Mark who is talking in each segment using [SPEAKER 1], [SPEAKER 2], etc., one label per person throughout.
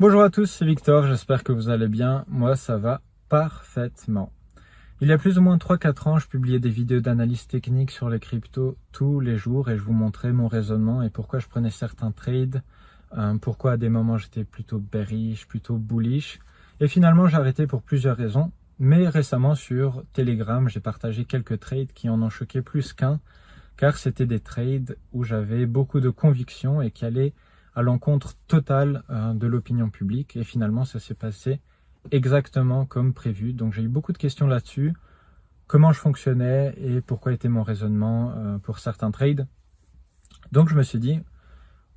[SPEAKER 1] Bonjour à tous, c'est Victor, j'espère que vous allez bien. Moi, ça va parfaitement. Il y a plus ou moins 3-4 ans, je publiais des vidéos d'analyse technique sur les cryptos tous les jours et je vous montrais mon raisonnement et pourquoi je prenais certains trades, pourquoi à des moments j'étais plutôt bearish, plutôt bullish. Et finalement, j'ai arrêté pour plusieurs raisons. Mais récemment, sur Telegram, j'ai partagé quelques trades qui en ont choqué plus qu'un, car c'était des trades où j'avais beaucoup de conviction et qui allaient à l'encontre totale de l'opinion publique. Et finalement, ça s'est passé exactement comme prévu. Donc j'ai eu beaucoup de questions là-dessus, comment je fonctionnais et pourquoi était mon raisonnement pour certains trades. Donc je me suis dit,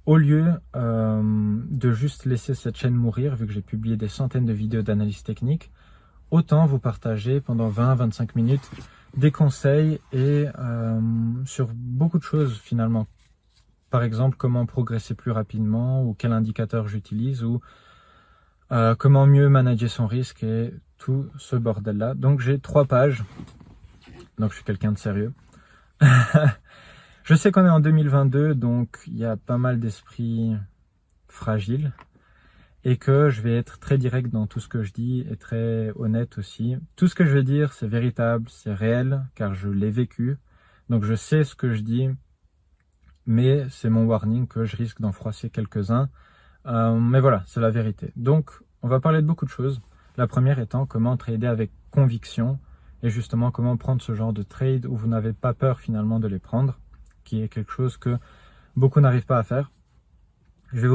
[SPEAKER 1] au lieu de juste laisser cette chaîne mourir, vu que j'ai publié des centaines de vidéos d'analyse technique, autant vous partager pendant 20-25 minutes des conseils et sur beaucoup de choses finalement. Par exemple, comment progresser plus rapidement ou quel indicateur j'utilise ou comment mieux manager son risque et tout ce bordel-là. Donc j'ai 3 pages, donc je suis quelqu'un de sérieux. Je sais qu'on est en 2022, donc il y a pas mal d'esprits fragiles et que je vais être très direct dans tout ce que je dis et très honnête aussi. Tout ce que je vais dire, c'est véritable, c'est réel, car je l'ai vécu. Donc je sais ce que je dis, mais c'est mon warning que je risque d'en froisser quelques-uns. Mais voilà, c'est la vérité. Donc, on va parler de beaucoup de choses. La première étant comment trader avec conviction et justement comment prendre ce genre de trade où vous n'avez pas peur finalement de les prendre, qui est quelque chose que beaucoup n'arrivent pas à faire. Je vais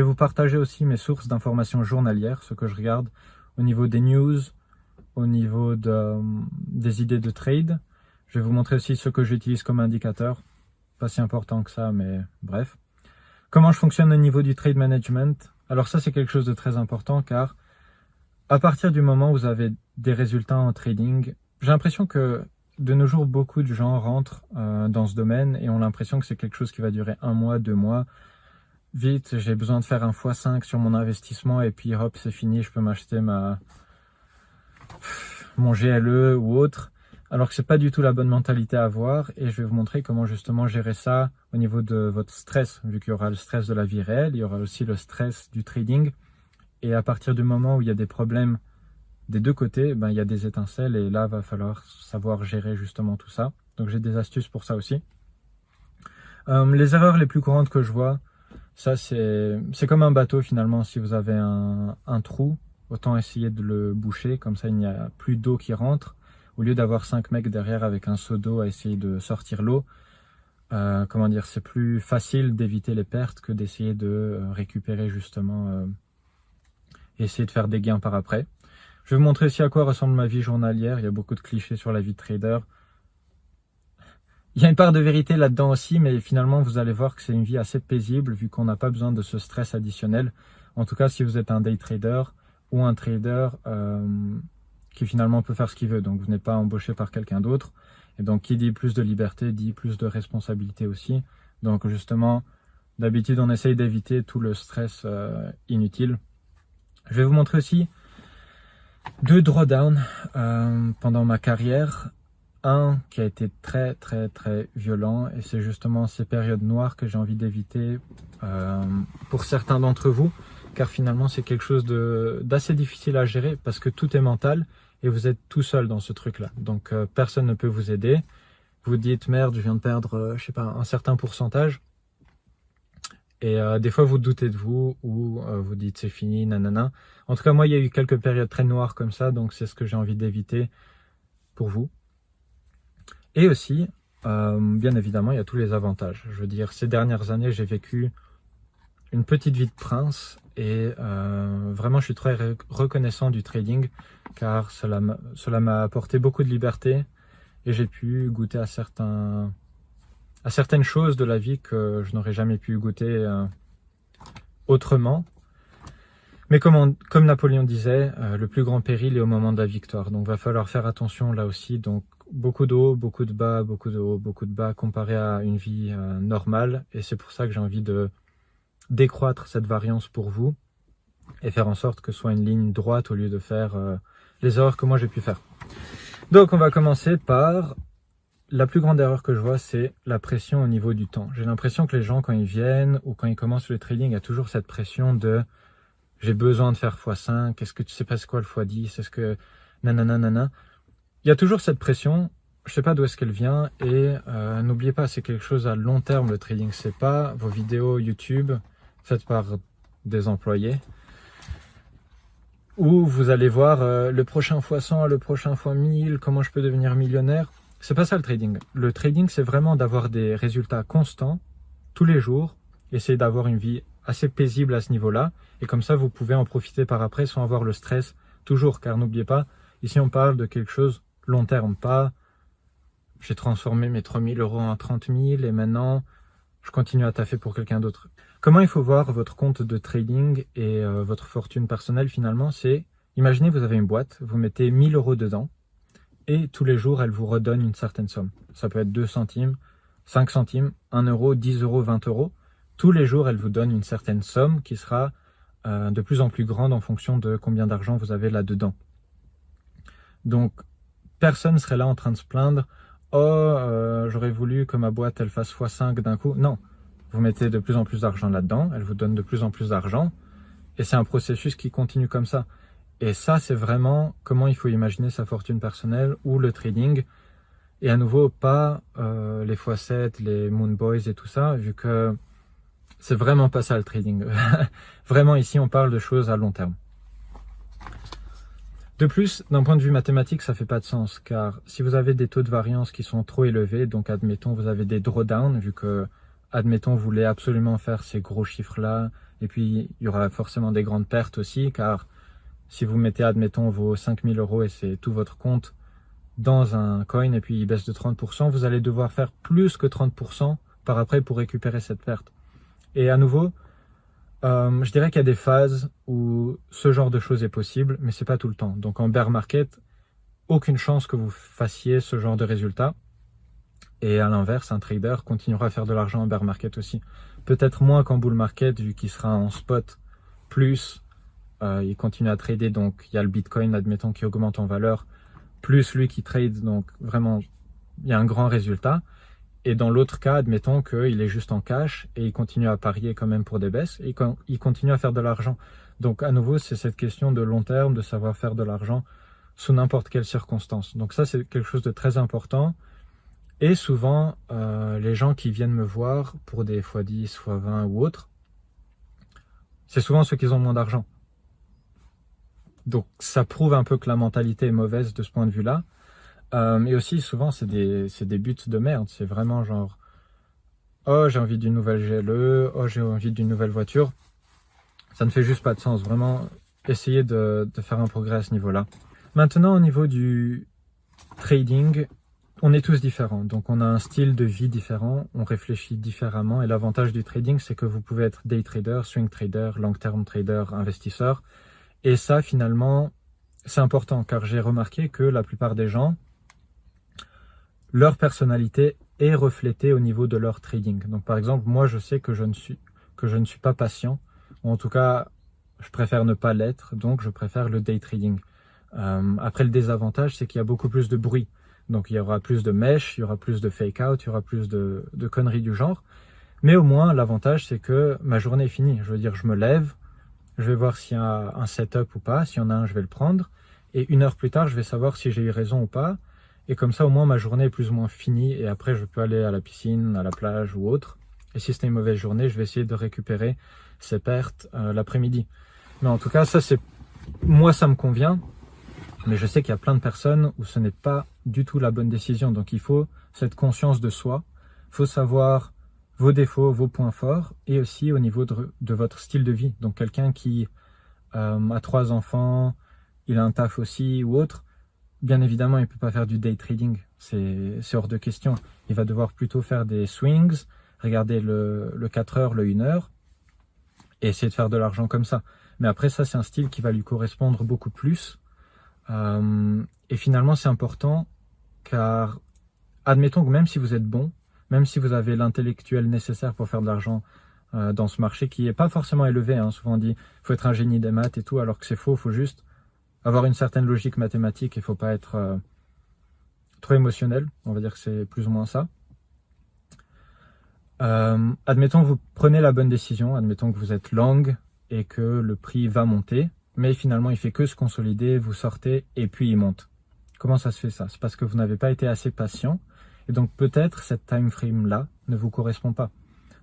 [SPEAKER 1] vous partager aussi mes sources d'informations journalières, ce que je regarde au niveau des news, au niveau des idées de trade. Je vais vous montrer aussi ce que j'utilise comme indicateur. Pas si important que ça, mais bref. Comment je fonctionne au niveau du trade management? Alors ça, c'est quelque chose de très important car à partir du moment où vous avez des résultats en trading, j'ai l'impression que de nos jours, beaucoup de gens rentrent dans ce domaine et ont l'impression que c'est quelque chose qui va durer 1 mois, 2 mois. Vite, j'ai besoin de faire un x5 sur mon investissement et puis hop, c'est fini, je peux m'acheter mon GLE ou autre. Alors que c'est pas du tout la bonne mentalité à avoir et je vais vous montrer comment justement gérer ça au niveau de votre stress, vu qu'il y aura le stress de la vie réelle, il y aura aussi le stress du trading et à partir du moment où il y a des problèmes des deux côtés, il y a des étincelles et là va falloir savoir gérer justement tout ça. Donc j'ai des astuces pour ça aussi. Les erreurs les plus courantes que je vois, ça c'est comme un bateau finalement. Si vous avez un trou, autant essayer de le boucher, comme ça il n'y a plus d'eau qui rentre. Au lieu d'avoir 5 mecs derrière avec un seau d'eau à essayer de sortir l'eau, c'est plus facile d'éviter les pertes que d'essayer de récupérer justement, essayer de faire des gains par après. Je vais vous montrer aussi à quoi ressemble ma vie journalière. Il y a beaucoup de clichés sur la vie de trader. Il y a une part de vérité là-dedans aussi, mais finalement vous allez voir que c'est une vie assez paisible vu qu'on n'a pas besoin de ce stress additionnel. En tout cas, si vous êtes un day trader ou un trader qui finalement peut faire ce qu'il veut, donc vous n'êtes pas embauché par quelqu'un d'autre. Et donc qui dit plus de liberté, dit plus de responsabilité aussi. Donc justement, d'habitude on essaye d'éviter tout le stress inutile. Je vais vous montrer aussi 2 drawdowns pendant ma carrière. Un qui a été très très très violent et c'est justement ces périodes noires que j'ai envie d'éviter pour certains d'entre vous, car finalement c'est quelque chose d'assez difficile à gérer parce que tout est mental et vous êtes tout seul dans ce truc-là. Donc personne ne peut vous aider. Vous dites merde, je viens de perdre, je sais pas, un certain pourcentage. Et des fois vous doutez de vous ou vous dites c'est fini, nanana. En tout cas moi il y a eu quelques périodes très noires comme ça, donc c'est ce que j'ai envie d'éviter pour vous. Et aussi, bien évidemment, il y a tous les avantages. Je veux dire, ces dernières années, j'ai vécu une petite vie de prince et vraiment, je suis très reconnaissant du trading car cela m'a apporté beaucoup de liberté et j'ai pu goûter à certaines choses de la vie que je n'aurais jamais pu goûter autrement. Mais comme Napoléon disait, le plus grand péril est au moment de la victoire. Donc, il va falloir faire attention là aussi. Donc, beaucoup de hauts, beaucoup de bas, beaucoup de hauts, beaucoup de bas comparé à une vie normale. Et c'est pour ça que j'ai envie de décroître cette variance pour vous et faire en sorte que ce soit une ligne droite au lieu de faire les erreurs que moi j'ai pu faire. Donc, on va commencer par la plus grande erreur que je vois, c'est la pression au niveau du temps. J'ai l'impression que les gens, quand ils viennent ou quand ils commencent le trading, il y a toujours cette pression de j'ai besoin de faire x5, est-ce que tu sais pas c'est quoi le x10, est-ce que nanana nanana. Il y a toujours cette pression, je sais pas d'où est-ce qu'elle vient, et n'oubliez pas, c'est quelque chose à long terme le trading, c'est pas vos vidéos YouTube faites par des employés, où vous allez voir le prochain x100, le prochain x1000, comment je peux devenir millionnaire. C'est pas ça le trading. Le trading, c'est vraiment d'avoir des résultats constants, tous les jours, essayer d'avoir une vie assez paisible à ce niveau-là, et comme ça, vous pouvez en profiter par après sans avoir le stress toujours, car n'oubliez pas, ici on parle de quelque chose long terme, pas j'ai transformé mes 3000 euros en 30 000 et maintenant je continue à taffer pour quelqu'un d'autre. Comment il faut voir votre compte de trading et votre fortune personnelle finalement, c'est, imaginez vous avez une boîte, vous mettez 1000 euros dedans, et tous les jours, elle vous redonne une certaine somme. Ça peut être 2 centimes, 5 centimes, 1 euro, 10 euros, 20 euros. Tous les jours, elle vous donne une certaine somme qui sera de plus en plus grande en fonction de combien d'argent vous avez là-dedans. Donc, personne ne serait là en train de se plaindre « Oh, j'aurais voulu que ma boîte, elle fasse x5 d'un coup. » Non, vous mettez de plus en plus d'argent là-dedans, elle vous donne de plus en plus d'argent, et c'est un processus qui continue comme ça. Et ça, c'est vraiment comment il faut imaginer sa fortune personnelle ou le trading. Et à nouveau, pas les x7, les Moon Boys et tout ça, vu que c'est vraiment pas ça le trading. Vraiment, ici, on parle de choses à long terme. De plus, d'un point de vue mathématique, ça fait pas de sens, car si vous avez des taux de variance qui sont trop élevés, donc admettons, vous avez des drawdowns, vu que, admettons, vous voulez absolument faire ces gros chiffres-là, et puis il y aura forcément des grandes pertes aussi, car si vous mettez, admettons, vos 5000 euros et c'est tout votre compte dans un coin et puis il baisse de 30%, vous allez devoir faire plus que 30% par après pour récupérer cette perte. Et à nouveau, je dirais qu'il y a des phases où ce genre de choses est possible, mais c'est pas tout le temps. Donc en bear market, aucune chance que vous fassiez ce genre de résultat. Et à l'inverse, un trader continuera à faire de l'argent en bear market aussi. Peut-être moins qu'en bull market, vu qu'il sera en spot plus. Il continue à trader, donc il y a le Bitcoin, admettons, qui augmente en valeur, plus lui qui trade, donc vraiment, il y a un grand résultat. Et dans l'autre cas, admettons qu'il est juste en cash et il continue à parier quand même pour des baisses et il continue à faire de l'argent. Donc à nouveau, c'est cette question de long terme, de savoir faire de l'argent sous n'importe quelle circonstance. Donc ça, c'est quelque chose de très important. Et souvent, les gens qui viennent me voir pour des x10, x20 ou autres, c'est souvent ceux qui ont moins d'argent. Donc ça prouve un peu que la mentalité est mauvaise de ce point de vue-là. Et aussi souvent c'est des buts de merde. C'est vraiment genre « Oh j'ai envie d'une nouvelle GLE, oh j'ai envie d'une nouvelle voiture ». Ça ne fait juste pas de sens. Vraiment essayer de faire un progrès à ce niveau-là. Maintenant au niveau du trading, on est tous différents. Donc on a un style de vie différent, on réfléchit différemment. Et l'avantage du trading, c'est que vous pouvez être day trader, swing trader, long term trader, investisseur. Et ça, finalement, c'est important, car j'ai remarqué que la plupart des gens, leur personnalité est reflétée au niveau de leur trading. Donc, par exemple, moi, je sais que je ne suis pas patient, ou en tout cas, je préfère ne pas l'être, donc je préfère le day trading. Après, le désavantage, c'est qu'il y a beaucoup plus de bruit. Donc, il y aura plus de mèches, il y aura plus de fake-out, il y aura plus de conneries du genre. Mais au moins, l'avantage, c'est que ma journée est finie. Je veux dire, je me lève, je vais voir s'il y a un setup ou pas. S'il y en a un, je vais le prendre. Et 1 heure plus tard, je vais savoir si j'ai eu raison ou pas. Et comme ça, au moins, ma journée est plus ou moins finie. Et après, je peux aller à la piscine, à la plage ou autre. Et si c'était une mauvaise journée, je vais essayer de récupérer ces pertes l'après-midi. Mais en tout cas, moi, ça me convient. Mais je sais qu'il y a plein de personnes où ce n'est pas du tout la bonne décision. Donc, il faut cette conscience de soi. Il faut savoir vos défauts, vos points forts, et aussi au niveau de votre style de vie. Donc quelqu'un qui a 3 enfants, il a un taf aussi ou autre, bien évidemment il ne peut pas faire du day trading, c'est hors de question. Il va devoir plutôt faire des swings, regarder le 4 heures, le 1 heure, et essayer de faire de l'argent comme ça. Mais après ça, c'est un style qui va lui correspondre beaucoup plus. Et finalement c'est important, car admettons que même si vous êtes bon, même si vous avez l'intellectuel nécessaire pour faire de l'argent dans ce marché qui n'est pas forcément élevé, hein. Souvent on dit qu'il faut être un génie des maths et tout, alors que c'est faux, il faut juste avoir une certaine logique mathématique, il ne faut pas être trop émotionnel, on va dire que c'est plus ou moins ça. Admettons que vous prenez la bonne décision, admettons que vous êtes long, et que le prix va monter, mais finalement il fait que se consolider, vous sortez et puis il monte. Comment ça se fait ça? C'est parce que vous n'avez pas été assez patient et donc peut-être cette time frame là ne vous correspond pas.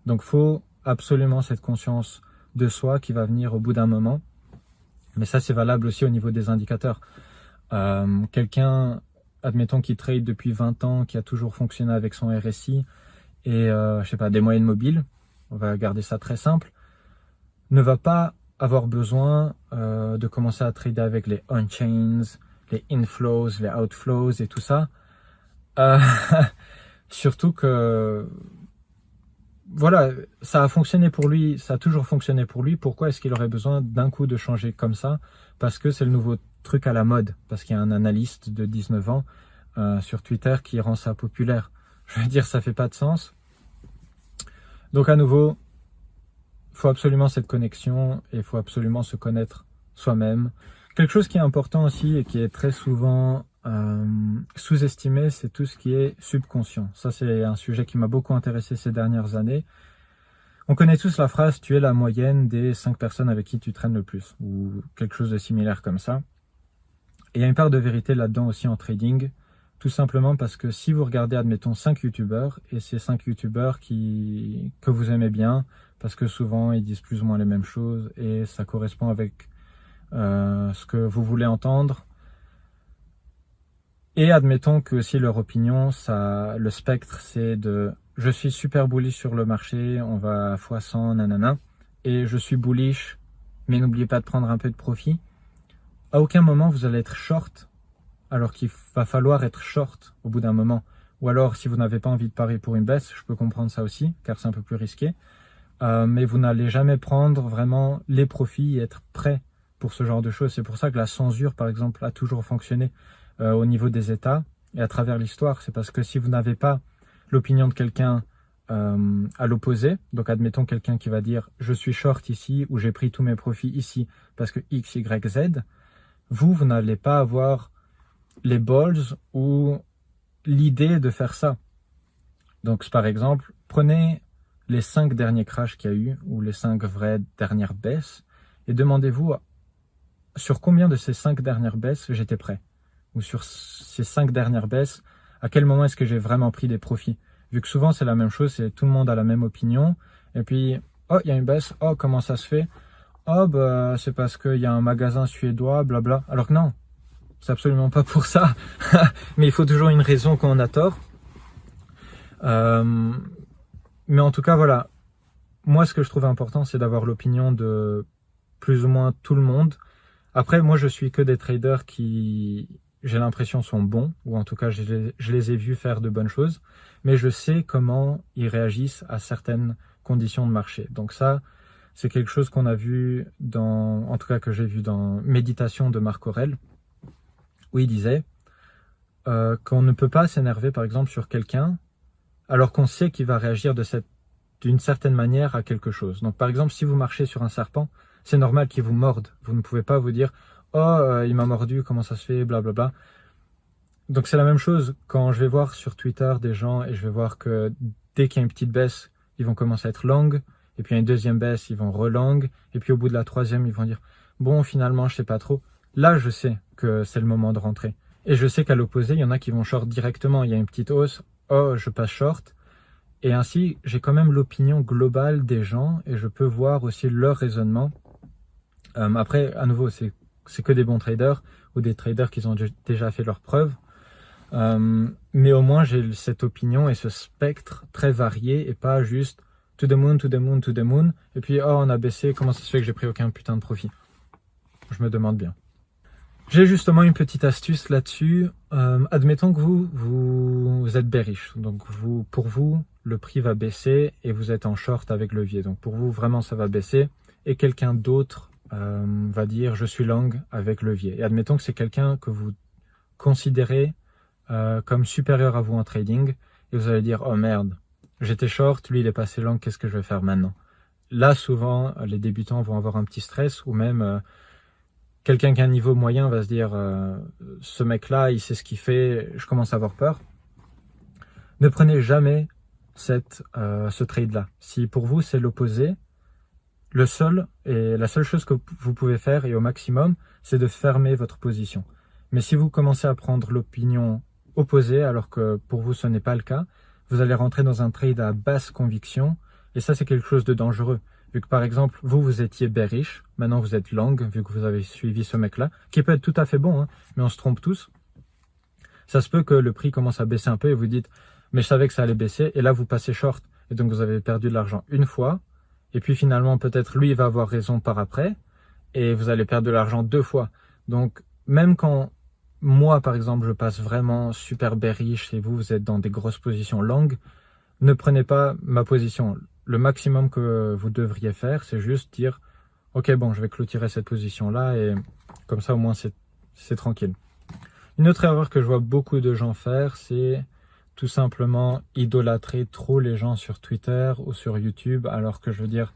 [SPEAKER 1] Donc faut absolument cette conscience de soi qui va venir au bout d'un moment, mais ça c'est valable aussi au niveau des indicateurs. Quelqu'un, admettons, qui trade depuis 20 ans, qui a toujours fonctionné avec son RSI et je sais pas, des moyennes mobiles, on va garder ça très simple, ne va pas avoir besoin de commencer à trader avec les on-chains, les inflows, les outflows et tout ça. Surtout que voilà, ça a fonctionné pour lui, ça a toujours fonctionné pour lui. Pourquoi est-ce qu'il aurait besoin d'un coup de changer comme ça? Parce que c'est le nouveau truc à la mode, parce qu'il y a un analyste de 19 ans sur Twitter qui rend ça populaire. Je veux dire, ça fait pas de sens. Donc à nouveau, il faut absolument cette connexion et il faut absolument se connaître soi-même. Quelque chose qui est important aussi et qui est très souvent sous-estimé, c'est tout ce qui est subconscient. Ça, c'est un sujet qui m'a beaucoup intéressé ces dernières années. On connaît tous la phrase « tu es la moyenne des 5 personnes avec qui tu traînes le plus » ou quelque chose de similaire comme ça. Et il y a une part de vérité là-dedans aussi en trading, tout simplement parce que si vous regardez, admettons, 5 youtubeurs, et ces 5 youtubeurs que vous aimez bien, parce que souvent ils disent plus ou moins les mêmes choses, et ça correspond avec ce que vous voulez entendre, et admettons que aussi leur opinion, le spectre c'est de « je suis super bullish sur le marché, on va à x100, nanana, et je suis bullish, mais n'oubliez pas de prendre un peu de profit », à aucun moment vous allez être short, alors qu'il va falloir être short au bout d'un moment. Ou alors, si vous n'avez pas envie de parier pour une baisse, je peux comprendre ça aussi, car c'est un peu plus risqué. Mais vous n'allez jamais prendre vraiment les profits et être prêt pour ce genre de choses. C'est pour ça que la censure, par exemple, a toujours fonctionné au niveau des États et à travers l'histoire. C'est parce que si vous n'avez pas l'opinion de quelqu'un à l'opposé, donc admettons quelqu'un qui va dire « je suis short ici » ou « j'ai pris tous mes profits ici parce que X, Y, Z », vous n'allez pas avoir les balls ou l'idée de faire ça. Donc par exemple, prenez les 5 derniers crashs qu'il y a eu, ou les 5 vraies dernières baisses, et demandez-vous sur combien de ces 5 dernières baisses j'étais prêt. Ou sur ces 5 dernières baisses, à quel moment est-ce que j'ai vraiment pris des profits. Vu que souvent c'est la même chose, c'est tout le monde a la même opinion, et puis, oh, il y a une baisse, oh, comment ça se fait? Oh, bah, c'est parce qu'il y a un magasin suédois, blabla. Alors que non, c'est absolument pas pour ça. Mais il faut toujours une raison quand on a tort. Mais en tout cas, voilà. Moi, ce que je trouve important, c'est d'avoir l'opinion de plus ou moins tout le monde. Après, moi, je suis que des traders qui, j'ai l'impression, sont bons. Ou en tout cas, je les ai vus faire de bonnes choses. Mais je sais comment ils réagissent à certaines conditions de marché. Donc ça, c'est quelque chose qu'on a vu en tout cas que j'ai vu dans Méditation de Marc Aurèle, où il disait qu'on ne peut pas s'énerver par exemple sur quelqu'un alors qu'on sait qu'il va réagir d'une certaine manière à quelque chose. Donc par exemple, si vous marchez sur un serpent, c'est normal qu'il vous morde. Vous ne pouvez pas vous dire « oh, il m'a mordu, comment ça se fait, blablabla ». Donc c'est la même chose quand je vais voir sur Twitter des gens et je vais voir que dès qu'il y a une petite baisse, ils vont commencer à être long. Et puis, il y a une deuxième baisse, ils vont relong. Et puis, au bout de la troisième, ils vont dire « bon, finalement, je sais pas trop ». Là, je sais que c'est le moment de rentrer. Et je sais qu'à l'opposé, il y en a qui vont short directement. Il y a une petite hausse, oh, je passe short. Et ainsi, j'ai quand même l'opinion globale des gens et je peux voir aussi leur raisonnement. Après, à nouveau, c'est que des bons traders ou des traders qui ont déjà fait leurs preuves. Mais au moins, j'ai cette opinion et ce spectre très varié et pas juste to the moon, to the moon, to the moon, et puis oh on a baissé, comment ça se fait que j'ai pris aucun putain de profit? Je me demande bien. J'ai justement une petite astuce là-dessus. Admettons que vous êtes bearish, donc pour vous le prix va baisser et vous êtes en short avec levier, donc pour vous vraiment ça va baisser et quelqu'un d'autre va dire je suis long avec levier. Et admettons que c'est quelqu'un que vous considérez comme supérieur à vous en trading et vous allez dire oh merde, j'étais short, lui il est passé long, qu'est-ce que je vais faire maintenant? Là, souvent, les débutants vont avoir un petit stress ou même quelqu'un qui a un niveau moyen va se dire ce mec-là, il sait ce qu'il fait, je commence à avoir peur. Ne prenez jamais ce trade-là. Si pour vous c'est l'opposé, la seule chose que vous pouvez faire, et au maximum, c'est de fermer votre position. Mais si vous commencez à prendre l'opinion opposée, alors que pour vous ce n'est pas le cas, vous allez rentrer dans un trade à basse conviction, et ça c'est quelque chose de dangereux. Vu que par exemple, vous étiez bearish, maintenant vous êtes long, vu que vous avez suivi ce mec-là, qui peut être tout à fait bon, hein, mais on se trompe tous. Ça se peut que le prix commence à baisser un peu et vous dites, mais je savais que ça allait baisser, et là vous passez short, et donc vous avez perdu de l'argent une fois, et puis finalement peut-être lui il va avoir raison par après, et vous allez perdre de l'argent deux fois. Donc même quand moi par exemple je passe vraiment super bearish et vous êtes dans des grosses positions longues, ne prenez pas ma position. Le maximum que vous devriez faire, c'est juste dire « Ok, bon, je vais clôturer cette position-là et comme ça, au moins, c'est tranquille. » Une autre erreur que je vois beaucoup de gens faire, c'est tout simplement idolâtrer trop les gens sur Twitter ou sur YouTube, alors que je veux dire,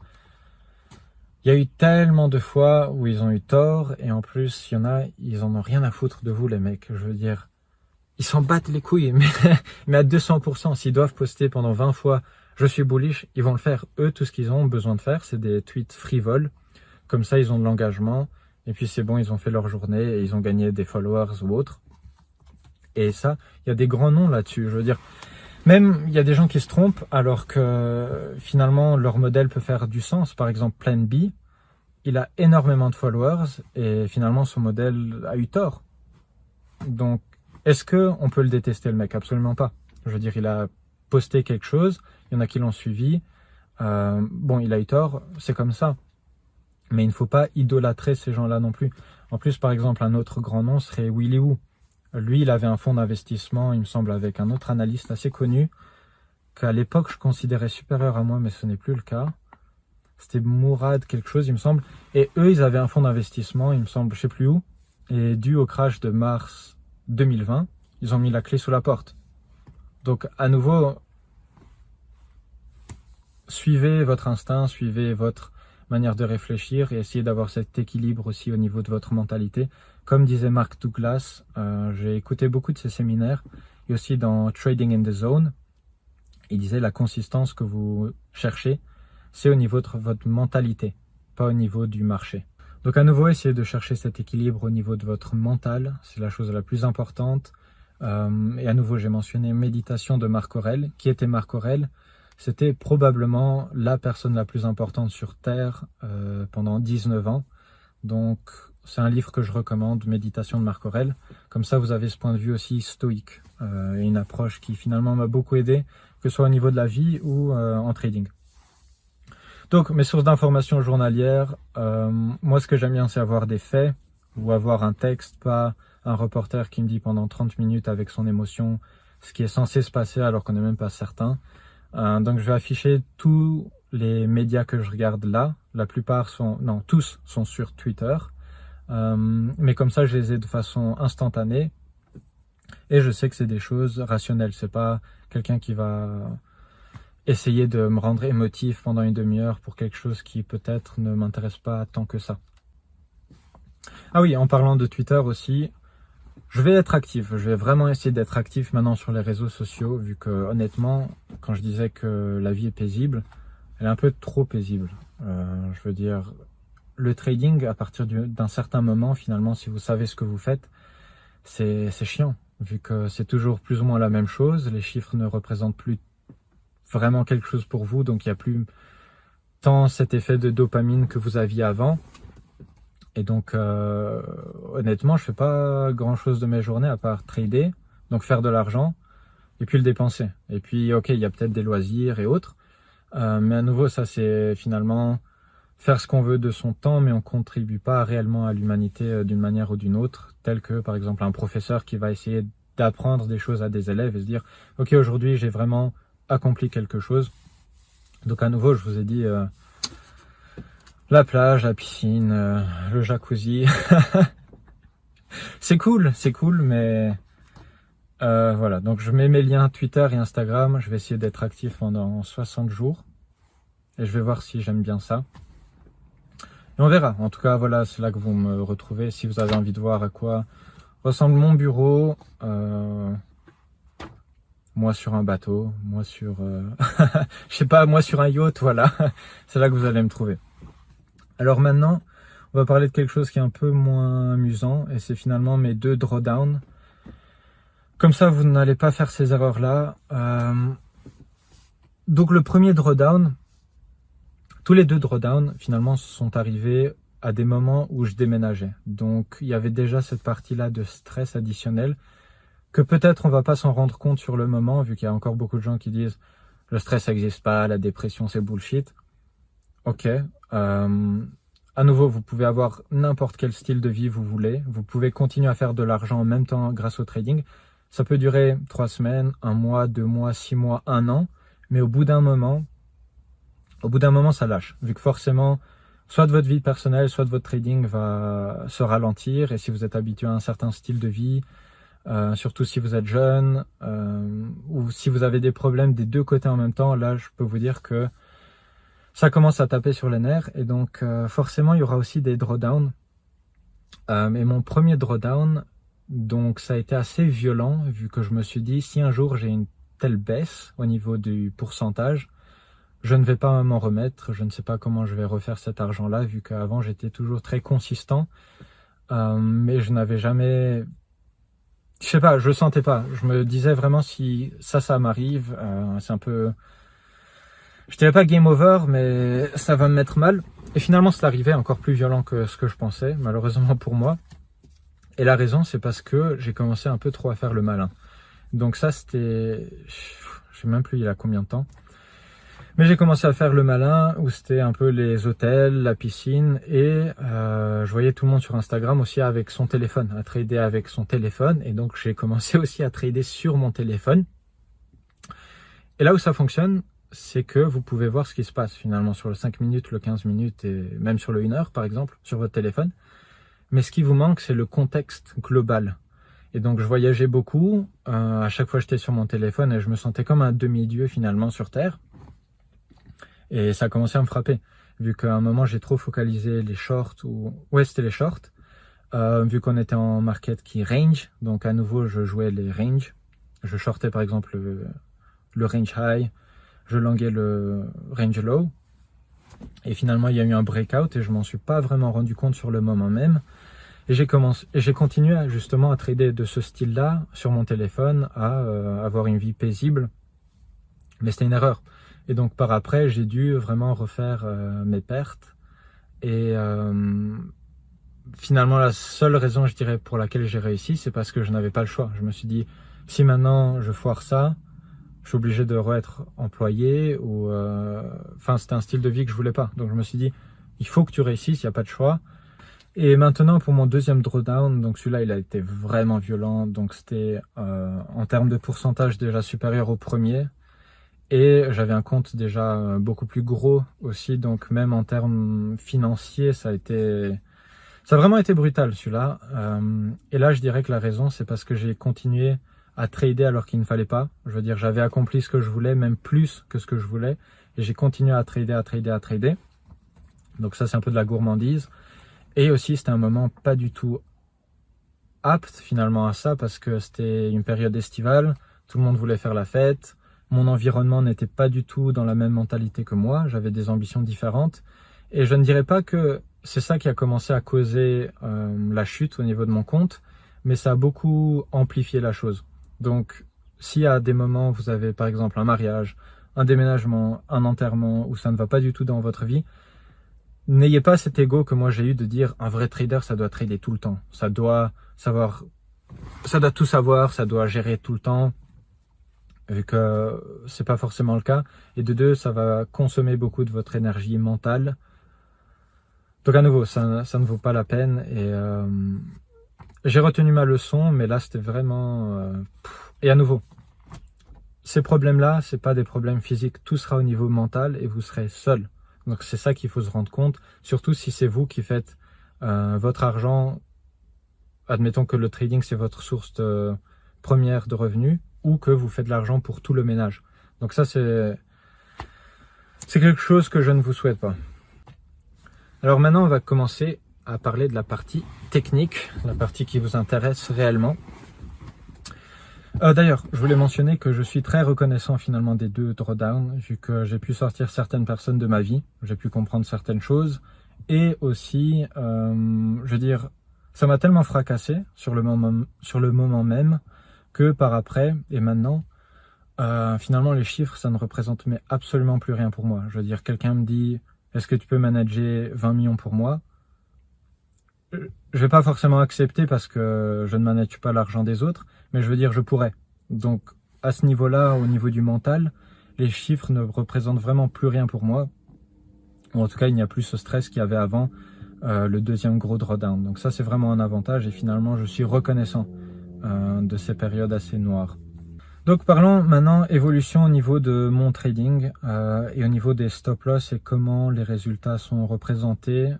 [SPEAKER 1] il y a eu tellement de fois où ils ont eu tort et en plus, il y en a, ils en ont rien à foutre de vous, les mecs. Je veux dire, ils s'en battent les couilles, mais à 200%, s'ils doivent poster pendant 20 fois « je suis bullish », ils vont le faire. Eux, tout ce qu'ils ont besoin de faire, c'est des tweets frivoles. Comme ça, ils ont de l'engagement. Et puis, c'est bon, ils ont fait leur journée et ils ont gagné des followers ou autres. Et ça, il y a des grands noms là-dessus. Je veux dire, même, il y a des gens qui se trompent alors que finalement, leur modèle peut faire du sens. Par exemple, Plan B, il a énormément de followers et finalement, son modèle a eu tort. Donc, est-ce qu'on peut le détester, le mec? Absolument pas. Je veux dire, il a posté quelque chose, il y en a qui l'ont suivi. Bon, il a eu tort, c'est comme ça. Mais il ne faut pas idolâtrer ces gens-là non plus. En plus, par exemple, un autre grand nom serait Willy Woo. Lui, il avait un fonds d'investissement, il me semble, avec un autre analyste assez connu, qu'à l'époque, je considérais supérieur à moi, mais ce n'est plus le cas. C'était Mourad quelque chose, il me semble. Et eux, ils avaient un fonds d'investissement, il me semble, je sais plus où. Et dû au crash de mars 2020, ils ont mis la clé sous la porte. Donc, à nouveau, suivez votre instinct, suivez votre manière de réfléchir et essayez d'avoir cet équilibre aussi au niveau de votre mentalité. Comme disait Mark Douglas, j'ai écouté beaucoup de ses séminaires et aussi dans Trading in the Zone, il disait la consistance que vous cherchez, c'est au niveau de votre mentalité, pas au niveau du marché. Donc à nouveau, essayez de chercher cet équilibre au niveau de votre mental, c'est la chose la plus importante. Et à nouveau, j'ai mentionné Méditation de Marc Aurèle. Qui était Marc Aurèle? C'était probablement la personne la plus importante sur Terre pendant 19 ans. Donc c'est un livre que je recommande, Méditation de Marc Aurèle. Comme ça, vous avez ce point de vue aussi stoïque et une approche qui finalement m'a beaucoup aidé, que ce soit au niveau de la vie ou en trading. Donc, mes sources d'informations journalières, moi, ce que j'aime bien, c'est avoir des faits ou avoir un texte, pas un reporter qui me dit pendant 30 minutes avec son émotion ce qui est censé se passer alors qu'on n'est même pas certain. Donc, je vais afficher tous les médias que je regarde là. La plupart sont, non, tous sont sur Twitter. Mais comme ça, je les ai de façon instantanée. Et je sais que c'est des choses rationnelles. C'est pas quelqu'un qui va essayer de me rendre émotif pendant une demi-heure pour quelque chose qui peut-être ne m'intéresse pas tant que ça. Ah oui, en parlant de Twitter aussi, je vais être actif. Je vais vraiment essayer d'être actif maintenant sur les réseaux sociaux, vu que honnêtement, quand je disais que la vie est paisible, elle est un peu trop paisible. Je veux dire, le trading, à partir d'un certain moment, finalement, si vous savez ce que vous faites, c'est chiant, vu que c'est toujours plus ou moins la même chose. Les chiffres ne représentent plus vraiment quelque chose pour vous, donc il n'y a plus tant cet effet de dopamine que vous aviez avant. Et donc, honnêtement, je fais pas grand-chose de mes journées à part trader, donc faire de l'argent, et puis le dépenser. Et puis, ok, il y a peut-être des loisirs et autres, mais à nouveau, ça c'est finalement faire ce qu'on veut de son temps, mais on contribue pas réellement à l'humanité d'une manière ou d'une autre, tel que par exemple un professeur qui va essayer d'apprendre des choses à des élèves et se dire « Ok, aujourd'hui, j'ai vraiment accompli quelque chose. » Donc à nouveau, je vous ai dit la plage, la piscine, le jacuzzi. C'est cool, mais voilà. Donc je mets mes liens Twitter et Instagram. Je vais essayer d'être actif pendant 60 jours et je vais voir si j'aime bien ça. Et on verra. En tout cas, voilà, c'est là que vous me retrouvez. Si vous avez envie de voir à quoi ressemble mon bureau, moi sur un bateau, moi sur, je sais pas, moi sur un yacht, voilà. C'est là que vous allez me trouver. Alors maintenant, on va parler de quelque chose qui est un peu moins amusant et c'est finalement mes 2 drawdowns. Comme ça, vous n'allez pas faire ces erreurs-là. Donc le premier drawdown, tous les 2 drawdowns finalement sont arrivés à des moments où je déménageais. Donc il y avait déjà cette partie-là de stress additionnel que peut-être on va pas s'en rendre compte sur le moment, vu qu'il y a encore beaucoup de gens qui disent le stress ça n'existe pas, la dépression c'est bullshit. Ok. À nouveau, vous pouvez avoir n'importe quel style de vie vous voulez. Vous pouvez continuer à faire de l'argent en même temps grâce au trading. Ça peut durer 3 semaines, 1 mois, 2 mois, 6 mois, 1 an. Mais au bout d'un moment, ça lâche. Vu que forcément, soit de votre vie personnelle, soit de votre trading va se ralentir. Et si vous êtes habitué à un certain style de vie, surtout si vous êtes jeune, ou si vous avez des problèmes des 2 côtés en même temps, là, je peux vous dire que ça commence à taper sur les nerfs. Et donc, forcément, il y aura aussi des drawdowns. Et mon premier drawdown, donc ça a été assez violent, vu que je me suis dit, si un jour j'ai une telle baisse au niveau du pourcentage, je ne vais pas m'en remettre, je ne sais pas comment je vais refaire cet argent-là, vu qu'avant j'étais toujours très consistant, mais je n'avais jamais, je sais pas, je sentais pas, je me disais vraiment si ça m'arrive, c'est un peu, je dirais pas game over, mais ça va me mettre mal, et finalement c'est arrivé encore plus violent que ce que je pensais, malheureusement pour moi, et la raison c'est parce que j'ai commencé un peu trop à faire le malin. Donc ça c'était, je sais même plus il y a combien de temps, mais j'ai commencé à faire le malin où c'était un peu les hôtels, la piscine et je voyais tout le monde sur Instagram aussi avec son téléphone, à trader avec son téléphone et donc j'ai commencé aussi à trader sur mon téléphone. Et là où ça fonctionne, c'est que vous pouvez voir ce qui se passe finalement sur le 5 minutes, le 15 minutes et même sur le 1 heure par exemple sur votre téléphone. Mais ce qui vous manque c'est le contexte global. Et donc je voyageais beaucoup, à chaque fois j'étais sur mon téléphone et je me sentais comme un demi-dieu finalement sur Terre. Et ça a commencé à me frapper, vu qu'à un moment j'ai trop focalisé les shorts, ouais c'était les shorts, vu qu'on était en market qui range, donc à nouveau je jouais les range, je shortais par exemple le range high, je longuais le range low, et finalement il y a eu un breakout et je m'en suis pas vraiment rendu compte sur le moment même. Et j'ai continué justement à trader de ce style-là sur mon téléphone, à avoir une vie paisible. Mais c'était une erreur. Et donc par après, j'ai dû vraiment refaire mes pertes. Et finalement, la seule raison, je dirais, pour laquelle j'ai réussi, c'est parce que je n'avais pas le choix. Je me suis dit, si maintenant je foire ça, je suis obligé de re-être employé. Enfin, c'était un style de vie que je voulais pas. Donc je me suis dit, il faut que tu réussisses, il n'y a pas de choix. Et maintenant pour mon deuxième drawdown, donc celui-là il a été vraiment violent, donc c'était en termes de pourcentage déjà supérieur au premier. Et j'avais un compte déjà beaucoup plus gros aussi, donc même en termes financiers ça a vraiment été brutal celui-là. Et là je dirais que la raison c'est parce que j'ai continué à trader alors qu'il ne fallait pas. Je veux dire j'avais accompli ce que je voulais, même plus que ce que je voulais. Et j'ai continué à trader. Donc ça c'est un peu de la gourmandise. Et aussi, c'était un moment pas du tout apte finalement à ça parce que c'était une période estivale, tout le monde voulait faire la fête, mon environnement n'était pas du tout dans la même mentalité que moi, j'avais des ambitions différentes. Et je ne dirais pas que c'est ça qui a commencé à causer la chute au niveau de mon compte, mais ça a beaucoup amplifié la chose. Donc, s'il y a des moments où vous avez par exemple un mariage, un déménagement, un enterrement, où ça ne va pas du tout dans votre vie, n'ayez pas cet ego que moi j'ai eu de dire un vrai trader ça doit trader tout le temps, ça doit tout savoir, ça doit gérer tout le temps, vu que c'est pas forcément le cas. Et de deux, ça va consommer beaucoup de votre énergie mentale. Donc à nouveau, ça ne vaut pas la peine. Et j'ai retenu ma leçon, mais là c'était vraiment... Et à nouveau, ces problèmes-là, c'est pas des problèmes physiques, tout sera au niveau mental et vous serez seul. Donc c'est ça qu'il faut se rendre compte, surtout si c'est vous qui faites votre argent, admettons que le trading c'est votre source première de revenus, ou que vous faites de l'argent pour tout le ménage. Donc ça c'est quelque chose que je ne vous souhaite pas. Alors maintenant on va commencer à parler de la partie technique, la partie qui vous intéresse réellement. D'ailleurs, je voulais mentionner que je suis très reconnaissant finalement des 2 drawdowns, vu que j'ai pu sortir certaines personnes de ma vie, j'ai pu comprendre certaines choses, Et aussi, je veux dire, ça m'a tellement fracassé sur le moment même que par après et maintenant, finalement les chiffres, ça ne représente mais absolument plus rien pour moi. Je veux dire, quelqu'un me dit, est-ce que tu peux manager 20 millions pour moi? Je vais pas forcément accepter parce que je ne manage pas l'argent des autres, mais je veux dire, je pourrais. Donc, à ce niveau-là, au niveau du mental, les chiffres ne représentent vraiment plus rien pour moi. Ou en tout cas, il n'y a plus ce stress qu'il y avait avant le deuxième gros drawdown. Donc ça, c'est vraiment un avantage et finalement, je suis reconnaissant de ces périodes assez noires. Donc parlons maintenant évolution au niveau de mon trading et au niveau des stop-loss et comment les résultats sont représentés.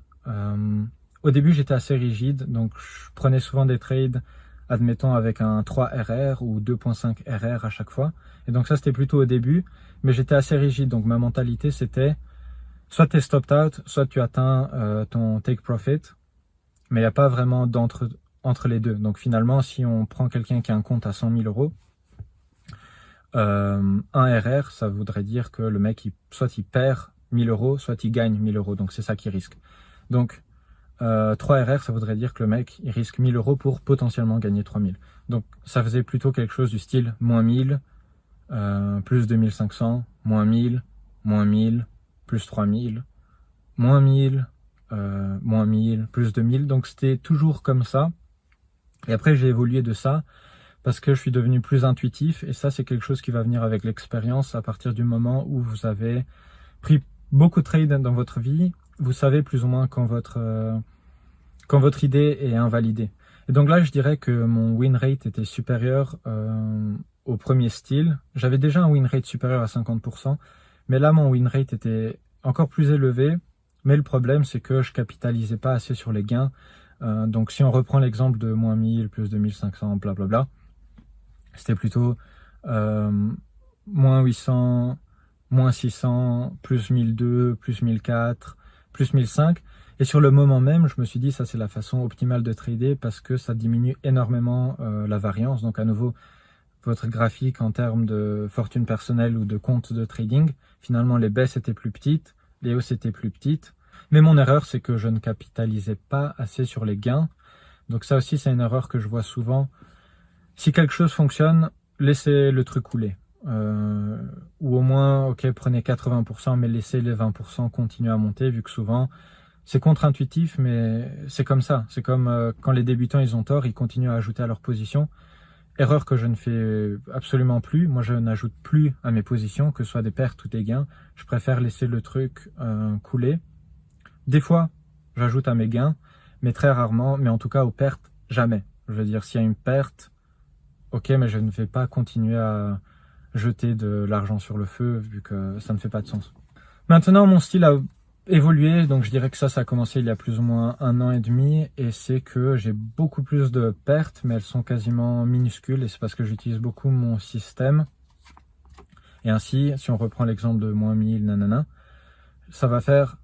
[SPEAKER 1] Au début, j'étais assez rigide, donc je prenais souvent des trades, admettons, avec un 3 RR ou 2.5 RR à chaque fois. Et donc ça, c'était plutôt au début, mais j'étais assez rigide. Donc ma mentalité, c'était soit tu es stopped out, soit tu atteins ton take profit, mais il n'y a pas vraiment entre les deux. Donc finalement, si on prend quelqu'un qui a un compte à 100 000 euros, un RR, ça voudrait dire que le mec, soit il perd 1000 euros, soit il gagne 1000 euros. Donc c'est ça qu'il risque. Donc 3 RR, ça voudrait dire que le mec, il risque 1000 euros pour potentiellement gagner 3000. Donc ça faisait plutôt quelque chose du style moins 1000, plus 2500, moins 1000, moins 1000, plus 3000, moins 1000, moins 1000, plus 2000. Donc c'était toujours comme ça. Et après, j'ai évolué de ça parce que je suis devenu plus intuitif. Et ça, c'est quelque chose qui va venir avec l'expérience à partir du moment où vous avez pris beaucoup de trades dans votre vie. Vous savez plus ou moins quand votre idée est invalidée. Et donc là, je dirais que mon win rate était supérieur au premier style. J'avais déjà un win rate supérieur à 50%, mais là, mon win rate était encore plus élevé. Mais le problème, c'est que je capitalisais pas assez sur les gains. Donc si on reprend l'exemple de moins 1000, plus 2500, blablabla, c'était plutôt moins 800, moins 600, plus 1002, plus 1004, plus 1005. Et sur le moment même, je me suis dit, ça c'est la façon optimale de trader parce que ça diminue énormément la variance. Donc à nouveau, votre graphique en termes de fortune personnelle ou de compte de trading, finalement les baisses étaient plus petites, les hausses étaient plus petites. Mais mon erreur, c'est que je ne capitalisais pas assez sur les gains. Donc ça aussi, c'est une erreur que je vois souvent. Si quelque chose fonctionne, laissez le truc couler. Ou au moins, ok, prenez 80%, mais laissez les 20% continuer à monter, vu que souvent, c'est contre-intuitif, mais c'est comme ça. C'est comme quand les débutants, ils ont tort, ils continuent à ajouter à leur position. Erreur que je ne fais absolument plus. Moi, je n'ajoute plus à mes positions, que ce soit des pertes ou des gains. Je préfère laisser le truc couler. Des fois, j'ajoute à mes gains, mais très rarement, mais en tout cas aux pertes, jamais. Je veux dire, s'il y a une perte, ok, mais je ne vais pas continuer à jeter de l'argent sur le feu, vu que ça ne fait pas de sens. Maintenant, mon style a évolué, donc je dirais que ça a commencé il y a plus ou moins 1 an et demi, et c'est que j'ai beaucoup plus de pertes, mais elles sont quasiment minuscules, et c'est parce que j'utilise beaucoup mon système. Et ainsi, si on reprend l'exemple de moins 1000, nanana, ça va faire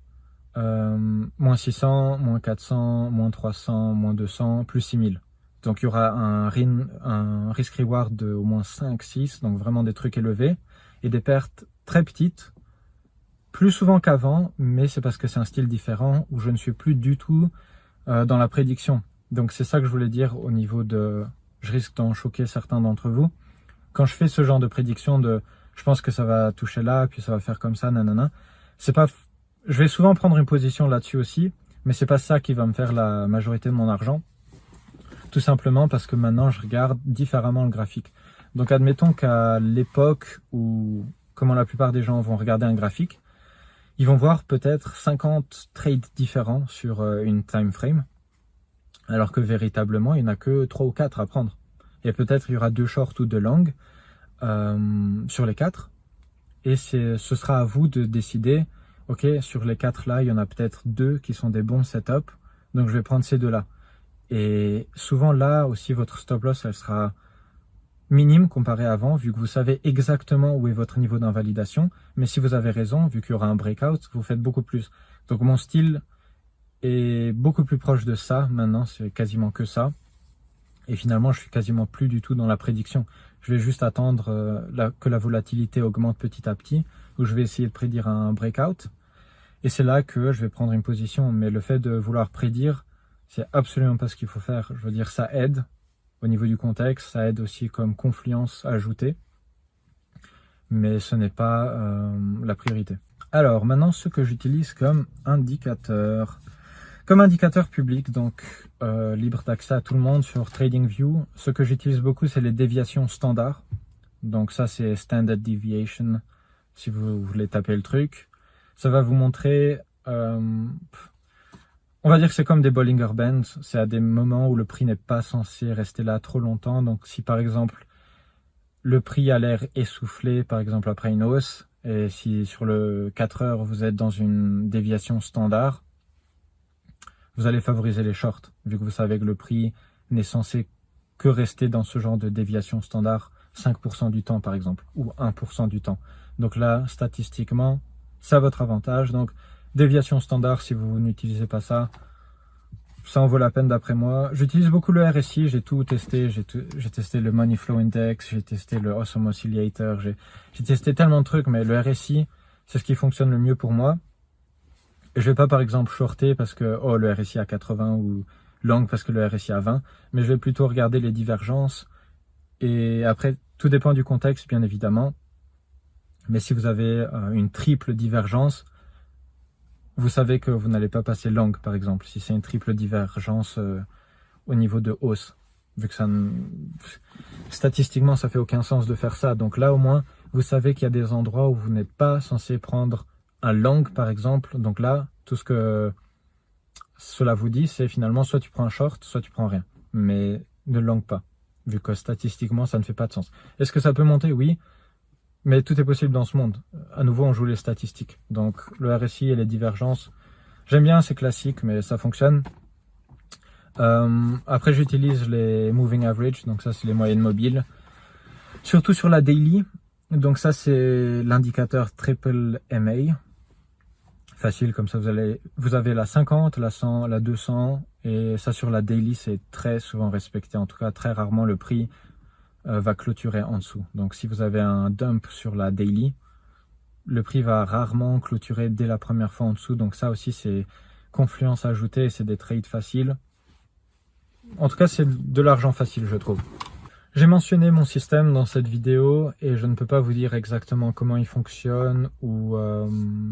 [SPEAKER 1] moins 600, moins 400, moins 300, moins 200, plus 6000. Donc il y aura un risk-reward de au moins 5, 6, donc vraiment des trucs élevés, et des pertes très petites, plus souvent qu'avant, mais c'est parce que c'est un style différent, où je ne suis plus du tout dans la prédiction. Donc c'est ça que je voulais dire au niveau de... Je risque d'en choquer certains d'entre vous. Quand je fais ce genre de prédiction de... Je pense que ça va toucher là, puis ça va faire comme ça, nanana, c'est pas... Je vais souvent prendre une position là-dessus aussi, mais c'est pas ça qui va me faire la majorité de mon argent. Tout simplement parce que maintenant, je regarde différemment le graphique. Donc, admettons qu'à l'époque où, comment la plupart des gens vont regarder un graphique, ils vont voir peut-être 50 trades différents sur une time frame, alors que véritablement, il n'y en a que 3 ou 4 à prendre. Et peut-être il y aura 2 shorts ou 2 longs sur les 4. Et ce sera à vous de décider, ok, sur les 4 là, il y en a peut-être 2 qui sont des bons setups, donc je vais prendre ces 2 là. Et souvent là aussi, votre stop loss, elle sera minime comparée à avant, vu que vous savez exactement où est votre niveau d'invalidation. Mais si vous avez raison, vu qu'il y aura un breakout, vous faites beaucoup plus. Donc mon style est beaucoup plus proche de ça maintenant, c'est quasiment que ça. Et finalement, je suis quasiment plus du tout dans la prédiction. Je vais juste attendre que la volatilité augmente petit à petit, où je vais essayer de prédire un breakout. Et c'est là que je vais prendre une position. Mais le fait de vouloir prédire, c'est absolument pas ce qu'il faut faire. Je veux dire, ça aide au niveau du contexte, ça aide aussi comme confluence ajoutée, mais ce n'est pas la priorité. Alors maintenant, ce que j'utilise comme indicateur. Comme indicateur public, donc libre d'accès à tout le monde sur TradingView, ce que j'utilise beaucoup, c'est les déviations standards. Donc ça, c'est Standard Deviation, si vous voulez taper le truc. Ça va vous montrer... on va dire que c'est comme des Bollinger Bands. C'est à des moments où le prix n'est pas censé rester là trop longtemps. Donc si par exemple, le prix a l'air essoufflé, par exemple après une hausse, et si sur le 4 heures, vous êtes dans une déviation standard, vous allez favoriser les shorts, vu que vous savez que le prix n'est censé que rester dans ce genre de déviation standard 5% du temps, par exemple, ou 1% du temps. Donc là, statistiquement, c'est à votre avantage. Donc, déviation standard, si vous n'utilisez pas ça, ça en vaut la peine d'après moi. J'utilise beaucoup le RSI, j'ai tout testé. J'ai testé le Money Flow Index, j'ai testé le Awesome Oscillator, j'ai testé tellement de trucs, mais le RSI, c'est ce qui fonctionne le mieux pour moi. Et je vais pas par exemple shorter parce que le RSI à 80 ou long parce que le RSI à 20, mais je vais plutôt regarder les divergences. Et après, tout dépend du contexte, bien évidemment. Mais si vous avez une triple divergence, vous savez que vous n'allez pas passer long, par exemple, si c'est une triple divergence au niveau de hausse. Vu que statistiquement, ça fait aucun sens de faire ça. Donc là, au moins, vous savez qu'il y a des endroits où vous n'êtes pas censé prendre un long, par exemple. Donc là, tout ce que cela vous dit, c'est finalement soit tu prends un short, soit tu prends rien. Mais ne long pas, vu que statistiquement, ça ne fait pas de sens. Est-ce que ça peut monter? Oui. Mais tout est possible dans ce monde. À nouveau, on joue les statistiques. Donc, le RSI et les divergences, j'aime bien, c'est classique, mais ça fonctionne. Après, j'utilise les moving average, donc ça, c'est les moyennes mobiles. Surtout sur la daily. Donc ça, c'est l'indicateur triple MA. Facile, comme ça, vous avez la 50, la 100, la 200. Et ça, sur la daily, c'est très souvent respecté. En tout cas, très rarement, le prix va clôturer en dessous. Donc si vous avez un dump sur la daily, le prix va rarement clôturer dès la première fois en dessous. Donc ça aussi, c'est confluence ajoutée, c'est des trades faciles. En tout cas, c'est de l'argent facile, je trouve. J'ai mentionné mon système dans cette vidéo et je ne peux pas vous dire exactement comment il fonctionne ou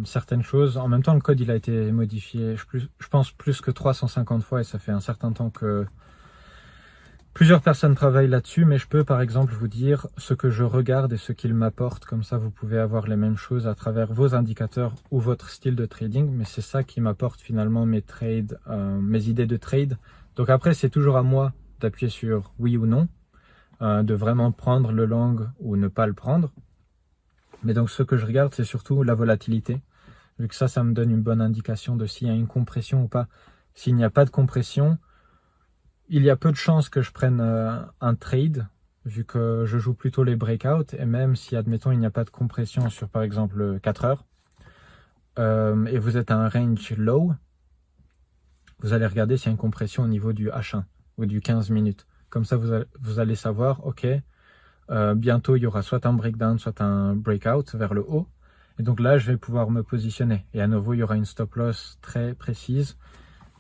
[SPEAKER 1] certaines choses. En même temps, le code il a été modifié, je pense, plus que 350 fois et ça fait un certain temps que plusieurs personnes travaillent là-dessus, mais je peux par exemple vous dire ce que je regarde et ce qu'il m'apporte. Comme ça, vous pouvez avoir les mêmes choses à travers vos indicateurs ou votre style de trading. Mais c'est ça qui m'apporte finalement mes trades, mes idées de trade. Donc après, c'est toujours à moi d'appuyer sur oui ou non, de vraiment prendre le long ou ne pas le prendre. Mais donc ce que je regarde, c'est surtout la volatilité. Vu que ça me donne une bonne indication de s'il y a une compression ou pas. S'il n'y a pas de compression, il y a peu de chances que je prenne un trade, vu que je joue plutôt les breakouts, et même si, admettons, il n'y a pas de compression sur, par exemple, 4 heures, et vous êtes à un range low, vous allez regarder s'il y a une compression au niveau du H1 ou du 15 minutes. Comme ça, vous allez savoir, ok, bientôt, il y aura soit un breakdown, soit un breakout vers le haut, et donc là, je vais pouvoir me positionner. Et à nouveau, il y aura une stop loss très précise.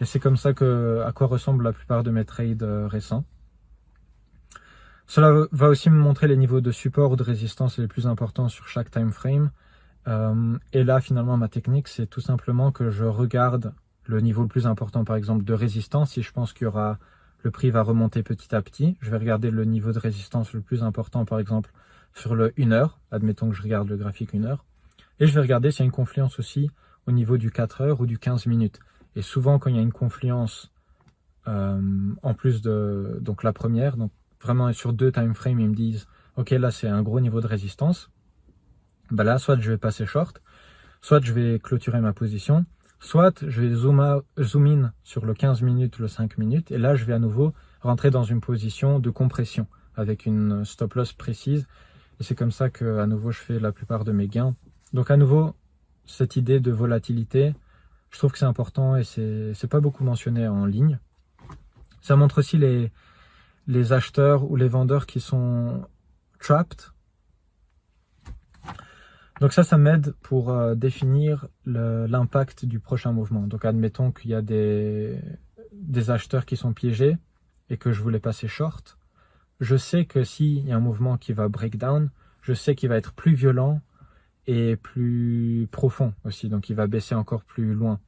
[SPEAKER 1] Et c'est comme ça à quoi ressemblent la plupart de mes trades récents. Cela va aussi me montrer les niveaux de support ou de résistance les plus importants sur chaque time frame. Et là, finalement, ma technique, c'est tout simplement que je regarde le niveau le plus important, par exemple, de résistance. Si je pense le prix va remonter petit à petit, je vais regarder le niveau de résistance le plus important, par exemple, sur le 1 heure. Admettons que je regarde le graphique 1 heure. Et je vais regarder s'il y a une confluence aussi au niveau du 4 heures ou du 15 minutes. Et souvent, quand il y a une confluence, en plus de donc la première, donc vraiment sur 2 time frames, ils me disent « Ok, là, c'est un gros niveau de résistance. » Ben là, soit je vais passer short, soit je vais clôturer ma position, soit je vais zoom in sur le 15 minutes, le 5 minutes, et là, je vais à nouveau rentrer dans une position de compression avec une stop loss précise. Et c'est comme ça que, à nouveau, je fais la plupart de mes gains. Donc, à nouveau, cette idée de volatilité, je trouve que c'est important et c'est pas beaucoup mentionné en ligne. Ça montre aussi les acheteurs ou les vendeurs qui sont trapped. Donc ça m'aide pour définir l'impact du prochain mouvement. Donc admettons qu'il y a des acheteurs qui sont piégés et que je voulais passer short. Je sais que s'il y a un mouvement qui va break down, je sais qu'il va être plus violent et plus profond aussi. Donc il va baisser encore plus loin.